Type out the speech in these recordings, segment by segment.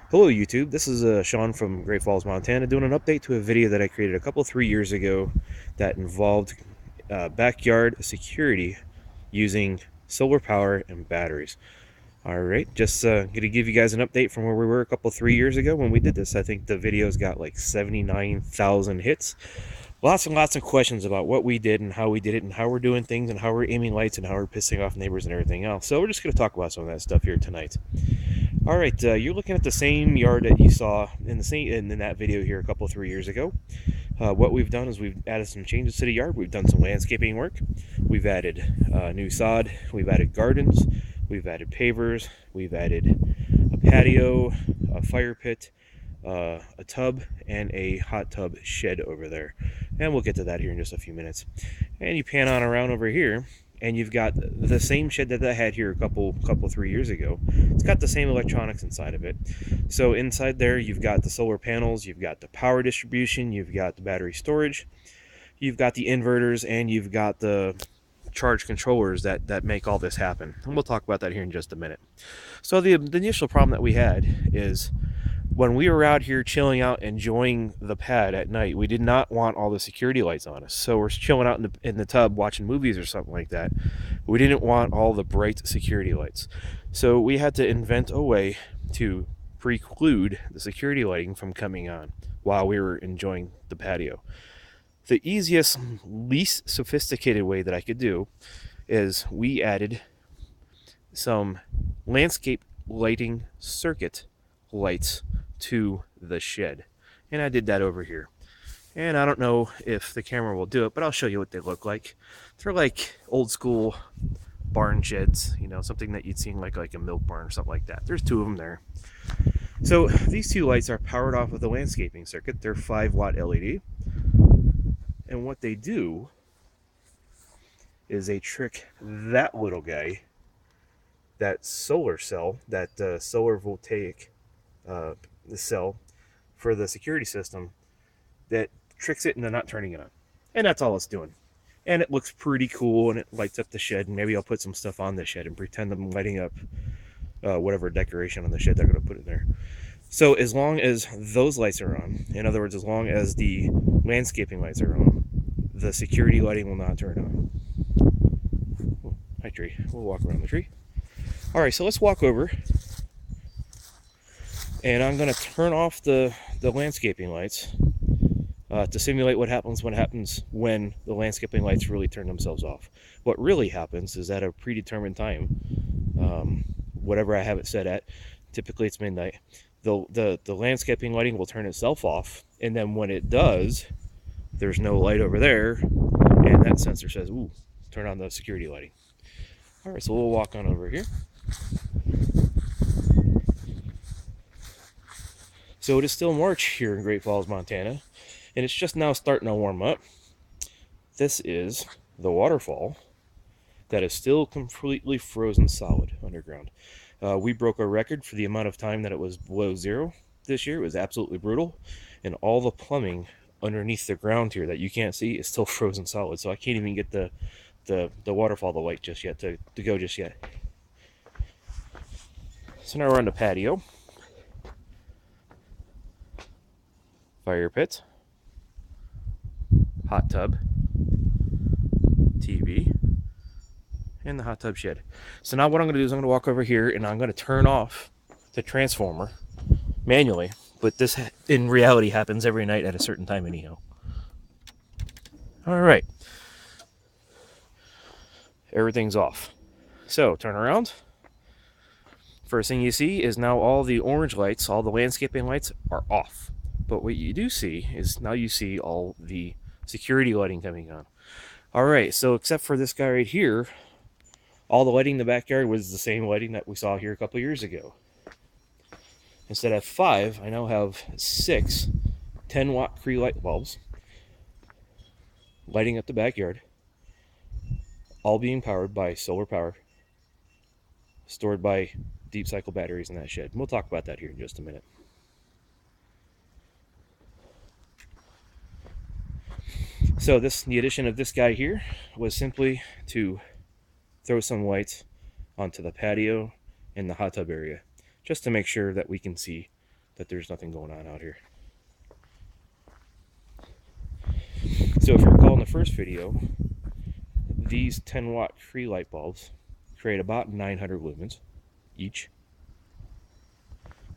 Hello YouTube, this is Sean from Great Falls, Montana doing an update to a video that I created 3 years ago that involved backyard security using solar power and batteries. Alright, just going to give you guys an update from where we were 3 years ago when we did this. I think the video's got like 79,000 hits. Lots and lots of questions about what we did and how we did it and how we're doing things and how we're aiming lights and how we're pissing off neighbors and everything else. So we're just going to talk about some of that stuff here tonight. All right, you're looking at the same yard that you saw in that video here 3 years ago. What we've done is we've added some changes to the yard. We've done some landscaping work. We've added new sod. We've added gardens. We've added pavers. We've added a patio, a fire pit, a tub, and a hot tub shed over there. And we'll get to that here in just a few minutes. And you pan on around over here, and you've got the same shed that I had here a couple 3 years ago. It's got the same electronics inside of it. So inside there, you've got the solar panels, you've got the power distribution, you've got the battery storage, you've got the inverters, and you've got the charge controllers that make all this happen. And we'll talk about that here in just a minute. So the initial problem that we had is when we were out here chilling out, enjoying the pad at night, we did not want all the security lights on us. So we're chilling out in the tub watching movies or something like that. We didn't want all the bright security lights. So we had to invent a way to preclude the security lighting from coming on while we were enjoying the patio. The easiest, least sophisticated way that I could do is we added some landscape lighting circuit lights to the shed. And I did that over here. And I don't know if the camera will do it, but I'll show you what they look like. They're like old school barn sheds, something that you'd see in like a milk barn or something like that. There's two of them there. So these two lights are powered off of the landscaping circuit. They're 5-watt LED. And what they do is they trick that little guy, that solar cell, that solar voltaic the cell for the security system, that tricks it into not turning it on. And that's all it's doing. And it looks pretty cool, and it lights up the shed. And maybe I'll put some stuff on the shed and pretend I'm lighting up whatever decoration on the shed they're going to put in there. So as long as those lights are on, in other words, as long as the landscaping lights are on, the security lighting will not turn on. Oh, hi, tree. We'll walk around the tree. All right, so let's walk over. And I'm going to turn off the landscaping lights to simulate what happens when the landscaping lights really turn themselves off. What really happens is at a predetermined time, whatever I have it set at, typically it's midnight, the landscaping lighting will turn itself off, and then when it does, there's no light over there, and that sensor says, ooh, turn on the security lighting. All right, so we'll walk on over here. So it is still March here in Great Falls, Montana, and it's just now starting to warm up. This is the waterfall that is still completely frozen solid underground. We broke a record for the amount of time that it was below zero this year. It was absolutely brutal, and all the plumbing underneath the ground here that you can't see is still frozen solid. So I can't even get the waterfall to light just yet, to go just yet. So now we're on the patio. Fire pit, hot tub, TV, and the hot tub shed. So now what I'm going to do is I'm going to walk over here and I'm going to turn off the transformer manually, but this in reality happens every night at a certain time anyhow. All right, everything's off. So turn around. First thing you see is now all the orange lights, all the landscaping lights are off. But what you do see is now you see all the security lighting coming on. All right, so except for this guy right here, all the lighting in the backyard was the same lighting that we saw here a couple years ago. Instead of 5, I now have 6 10-watt Cree light bulbs lighting up the backyard, all being powered by solar power, stored by deep cycle batteries in that shed. And we'll talk about that here in just a minute. So the addition of this guy here was simply to throw some lights onto the patio and the hot tub area, just to make sure that we can see that there's nothing going on out here. So if you recall in the first video, these 10-watt free light bulbs create about 900 lumens each,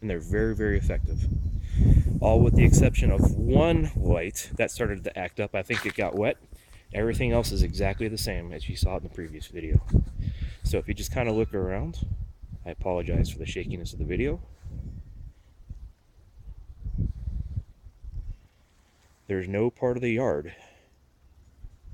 and they're very, very effective. All with the exception of one light that started to act up. I think it got wet. Everything else is exactly the same as you saw in the previous video. So if you just kind of look around, I apologize for the shakiness of the video. There's no part of the yard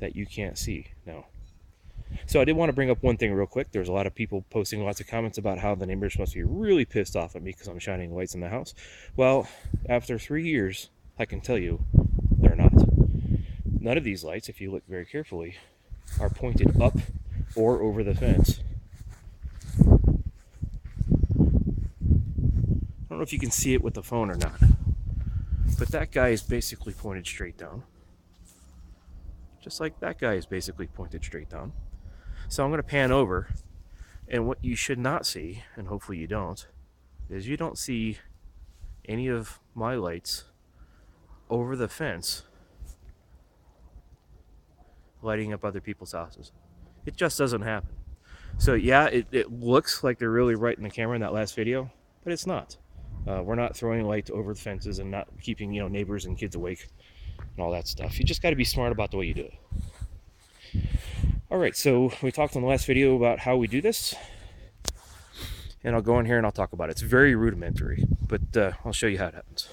that you can't see now. So I did want to bring up one thing real quick. There's a lot of people posting lots of comments about how the neighbors must be really pissed off at me because I'm shining lights in the house. Well, after 3 years, I can tell you they're not. None of these lights, if you look very carefully, are pointed up or over the fence. I don't know if you can see it with the phone or not, but that guy is basically pointed straight down. Just like that guy is basically pointed straight down. So I'm going to pan over, and what you should not see, and hopefully you don't, is you don't see any of my lights over the fence lighting up other people's houses. It just doesn't happen. So yeah, it looks like they're really right in the camera in that last video, but it's not. We're not throwing lights over the fences and not keeping, neighbors and kids awake and all that stuff. You just got to be smart about the way you do it. All right, so we talked on the last video about how we do this, and I'll go in here and I'll talk about it. It's very rudimentary, but I'll show you how it happens.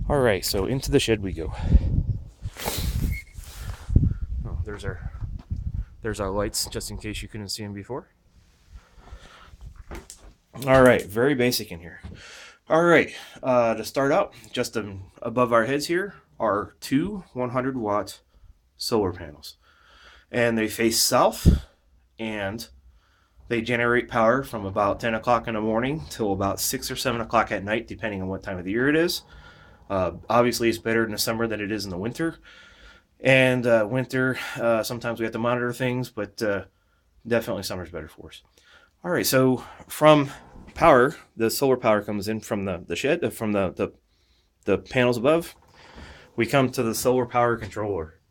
All right, so into the shed we go. Oh, there's our lights, just in case you couldn't see them before. All right, very basic in here. All right, to start out, just above our heads here are two 100-watt solar panels, and they face south, and they generate power from about 10 o'clock in the morning till about 6 or 7 o'clock at night, depending on what time of the year it is. Obviously, it's better in the summer than it is in the winter. And winter, sometimes we have to monitor things, but definitely summer's better for us. All right, so from power, the solar power comes in from the shed, from the panels above. We come to the solar power controller.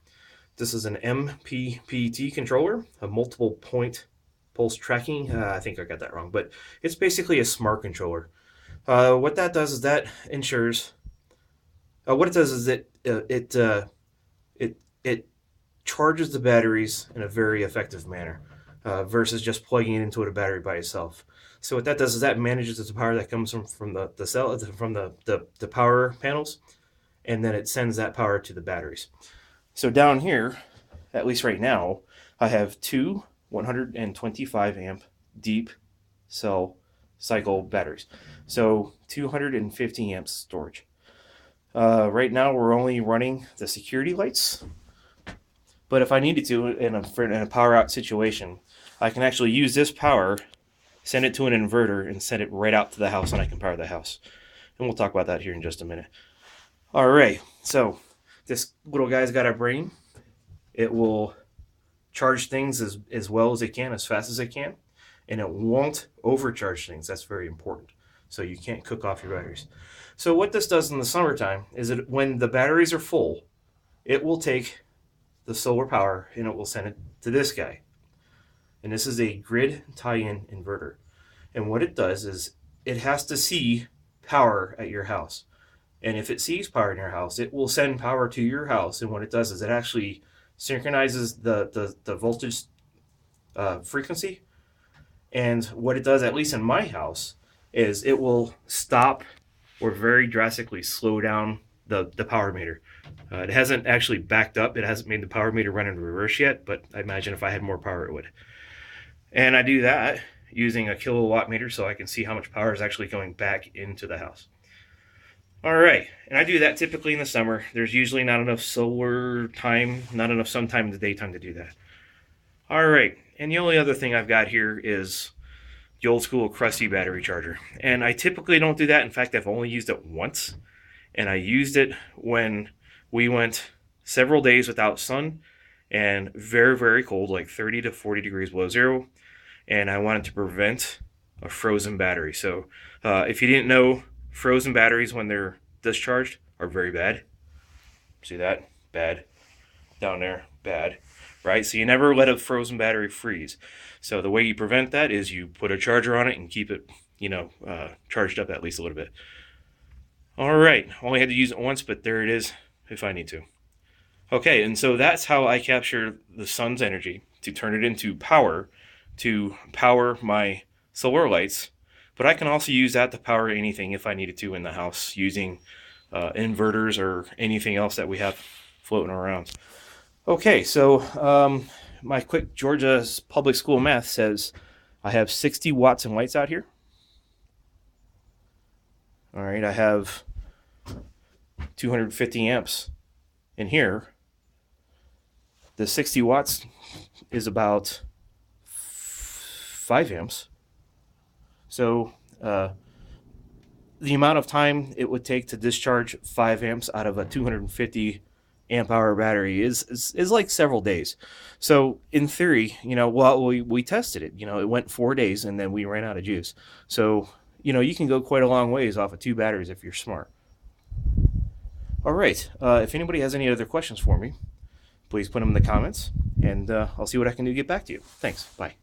This is an MPPT controller, a multiple point pulse tracking. I think I got that wrong, but it's basically a smart controller. What that does is that ensures. What it does is it charges the batteries in a very effective manner versus just plugging it into a battery by itself. So what that does is that manages the power that comes from the cell, from the power panels, and then it sends that power to the batteries. So down here, at least right now, I have two 125 amp deep cell cycle batteries. So 250 amps storage. Right now we're only running the Securiy lights, but if I needed to in a power out situation, I can actually use this power, send it to an inverter, and send it right out to the house, and I can power the house. And we'll talk about that here in just a minute. All right, so this little guy's got a brain. It will charge things as well as it can, as fast as it can, and it won't overcharge things. That's very important. So you can't cook off your batteries. So what this does in the summertime is that when the batteries are full, it will take the solar power and it will send it to this guy. And this is a grid tie-in inverter. And what it does is it has to see power at your house. And if it sees power in your house, it will send power to your house. And what it does is it actually synchronizes the voltage frequency. And what it does, at least in my house, is it will stop or very drastically slow down the power meter. It hasn't actually backed up. It hasn't made the power meter run in reverse yet, but I imagine if I had more power, it would. And I do that using a kilowatt meter so I can see how much power is actually going back into the house. All right, and I do that typically in the summer. There's usually not enough solar time, not enough sun-time in the daytime to do that. All right, and the only other thing I've got here is the old school crusty battery charger. And I typically don't do that. In fact, I've only used it once. And I used it when we went several days without sun and very, very cold, like 30 to 40 degrees below zero. And I wanted to prevent a frozen battery. So if you didn't know, frozen batteries when they're discharged are very bad. See that? Bad. Down there, bad. Right? So you never let a frozen battery freeze. So the way you prevent that is you put a charger on it and keep it, charged up at least a little bit. All right, only had to use it once, but there it is if I need to. Okay, and so that's how I capture the sun's energy to turn it into power to power my solar lights. But I can also use that to power anything if I needed to in the house using inverters or anything else that we have floating around. Okay, so my quick Georgia's public school math says I have 60 watts in lights out here. All right, I have 250 amps in here. The 60 watts is about 5 amps. So the amount of time it would take to discharge 5 amps out of a 250 amp hour battery is like several days. So in theory, well, we tested it. It went 4 days and then we ran out of juice. So you can go quite a long ways off of 2 batteries if you're smart. All right. If anybody has any other questions for me, please put them in the comments, and I'll see what I can do to get back to you. Thanks. Bye.